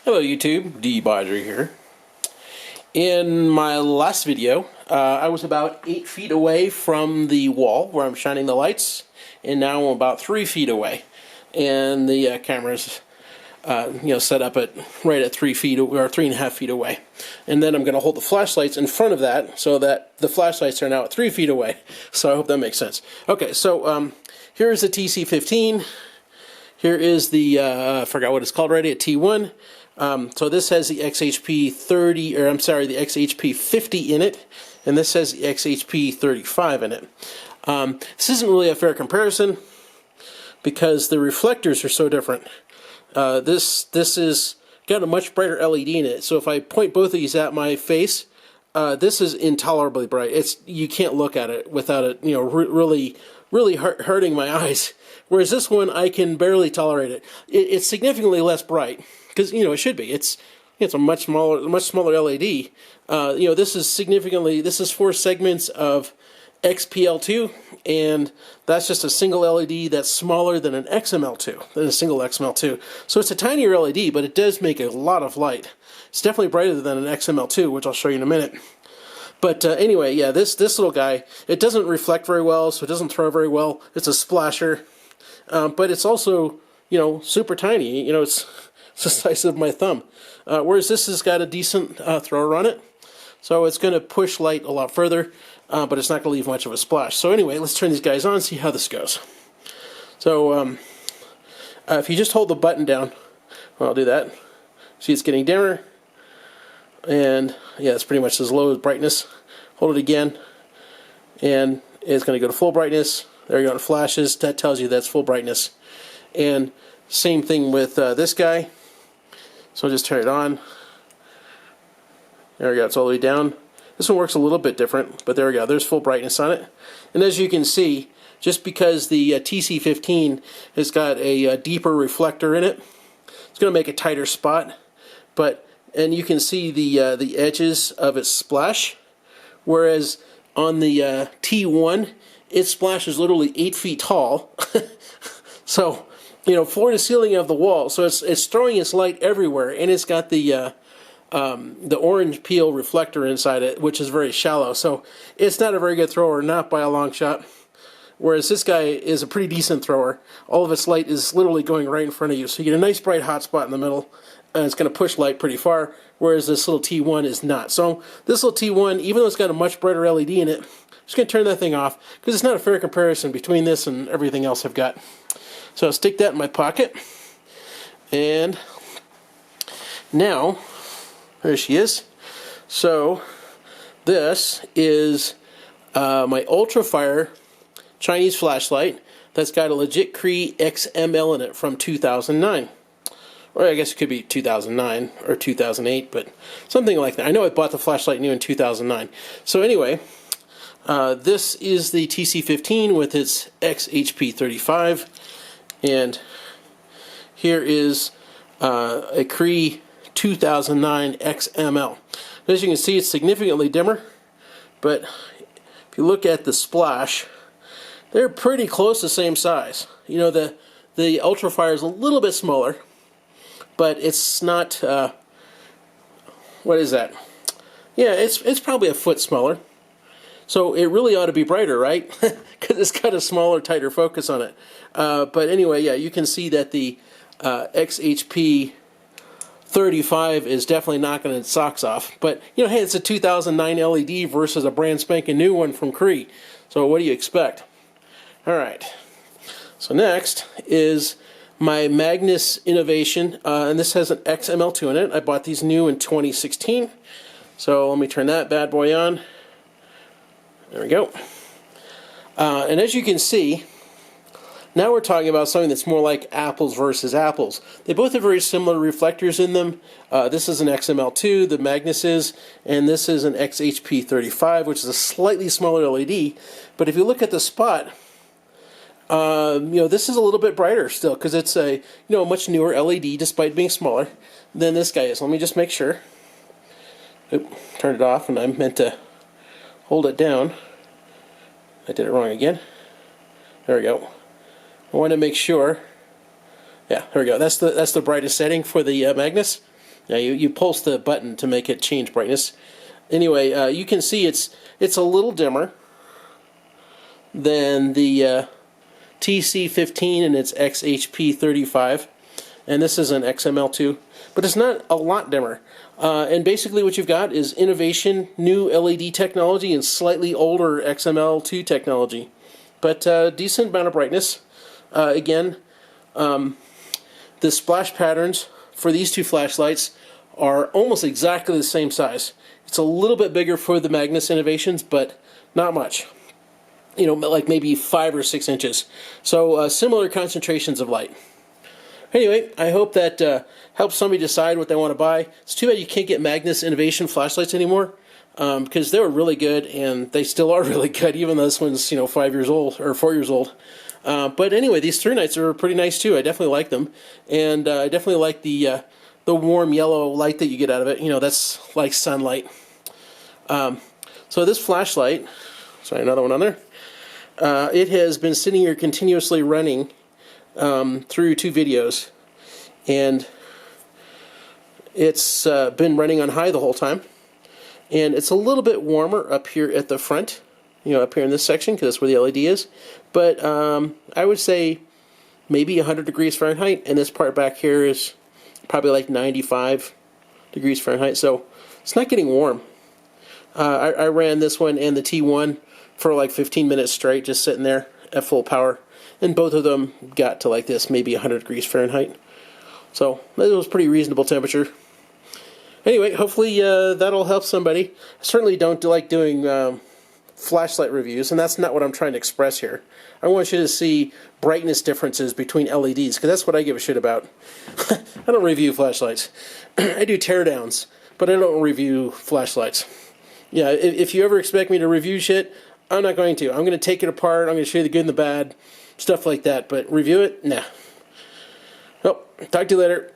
Hello YouTube, De-bodgery here. In my last video, I was about 8 feet away from the wall where I'm shining the lights, and now I'm about 3 feet away. And the camera's set up at right at 3 feet or 3.5 feet away. And then I'm going to hold the flashlights in front of that so that the flashlights are now at 3 feet away. So I hope that makes sense. Okay, so here's the TC15. Here is the I forgot what it's called already, a T1. So this has the XHP 30, or I'm sorry, the XHP 50 in it, and this has the XHP 35 in it. This isn't really a fair comparison because the reflectors are so different. This is got a much brighter LED in it. So if I point both of these at my face, this is intolerably bright. You can't look at it without it, really hurting my eyes. Whereas this one, I can barely tolerate it. It's significantly less bright because it should be. It's a much smaller LED. This is 4 segments of XPL2, and that's just a single LED that's smaller than an XML2, than a single XML2. So it's a tinier LED, but it does make a lot of light. It's definitely brighter than an XML2, which I'll show you in a minute. But anyway, yeah, this little guy, it doesn't reflect very well, so it doesn't throw very well. It's a splasher, but it's also, super tiny. It's the size of my thumb. Whereas this has got a decent thrower on it, so it's going to push light a lot further, but it's not going to leave much of a splash. So anyway, let's turn these guys on and see how this goes. So if you just hold the button down, well, I'll do that. See, it's getting dimmer. And yeah, it's pretty much as low as brightness. Hold it again, and it's going to go to full brightness. There you go, it flashes. That tells you that's full brightness. And same thing with this guy. So just turn it on. There we go, it's all the way down. This one works a little bit different, but there we go, there's full brightness on it. And as you can see, just because the TC15 has got a deeper reflector in it, it's going to make a tighter spot. And you can see the edges of its splash, whereas on the T1, it splashes literally 8 feet tall. So, floor to ceiling of the wall. So it's throwing its light everywhere, and it's got the orange peel reflector inside it, which is very shallow. So it's not a very good thrower, not by a long shot. Whereas this guy is a pretty decent thrower. All of its light is literally going right in front of you. So you get a nice bright hot spot in the middle, and it's going to push light pretty far, whereas this little T1 is not. So this little T1, even though it's got a much brighter LED in it, I'm just going to turn that thing off because it's not a fair comparison between this and everything else I've got. So I'll stick that in my pocket. And now, there she is. So this is my Ultrafire Chinese flashlight that's got a legit CREE XML in it from 2009. Or I guess it could be 2009 or 2008, but something like that. I know I bought the flashlight new in 2009. So anyway, this is the TC15 with its XHP35, and here is a CREE 2009 XML. As you can see, it's significantly dimmer, but if you look at the splash, they're pretty close to the same size. The Ultrafire is a little bit smaller, but it's not, what is that? Yeah, it's probably a foot smaller. So it really ought to be brighter, right? Because it's got a smaller, tighter focus on it. But anyway, yeah, you can see that the XHP 35 is definitely knocking its socks off. But, hey, it's a 2009 LED versus a brand spanking new one from CREE. So what do you expect? All right. So next is my Magnus Innovation, and this has an XML2 in it. I bought these new in 2016. So let me turn that bad boy on. There we go. And as you can see, now we're talking about something that's more like apples versus apples. They both have very similar reflectors in them. This is an XML2, the Magnus is, and this is an XHP35, which is a slightly smaller LED. But if you look at the spot, this is a little bit brighter still because it's a much newer LED despite being smaller than this guy is. Let me just make sure. Oop, turned it off, and I meant to hold it down. I did it wrong again. There we go. I want to make sure. Yeah, there we go. That's the brightest setting for the Magnus. Now you pulse the button to make it change brightness. Anyway, you can see it's a little dimmer than the TC15 and its XHP35, and this is an XML2, but it's not a lot dimmer. And basically what you've got is innovation, new LED technology, and slightly older XML2 technology. But decent amount of brightness. Again, the splash patterns for these two flashlights are almost exactly the same size. It's a little bit bigger for the Magnus Innovations, but not much. You know, like maybe 5 or 6 inches. So similar concentrations of light. Anyway, I hope that helps somebody decide what they want to buy. It's too bad you can't get Magnus Innovation flashlights anymore, because they were really good, and they still are really good, even though this one's 5 years old or 4 years old. But anyway, these 3 nights are pretty nice too. I definitely like them, and I definitely like the warm yellow light that you get out of it. You know, that's like sunlight. So this flashlight, sorry, another one on there. It has been sitting here continuously running through 2 videos, and it's been running on high the whole time, and it's a little bit warmer up here at the front, up here in this section, because that's where the LED is, but I would say maybe 100 degrees Fahrenheit, and this part back here is probably like 95 degrees Fahrenheit, so it's not getting warm. I ran this one and the T1 for like 15 minutes straight, just sitting there at full power, and both of them got to like this, maybe 100 degrees Fahrenheit. So it was pretty reasonable temperature. Anyway, hopefully that'll help somebody. I certainly don't like doing flashlight reviews, and that's not what I'm trying to express here. I want you to see brightness differences between LEDs, because that's what I give a shit about. I don't review flashlights. I do teardowns, but I don't review flashlights. Yeah, if you ever expect me to review shit, I'm not going to. I'm going to take it apart, I'm going to show you the good and the bad, stuff like that, but review it? Nah. Well, talk to you later.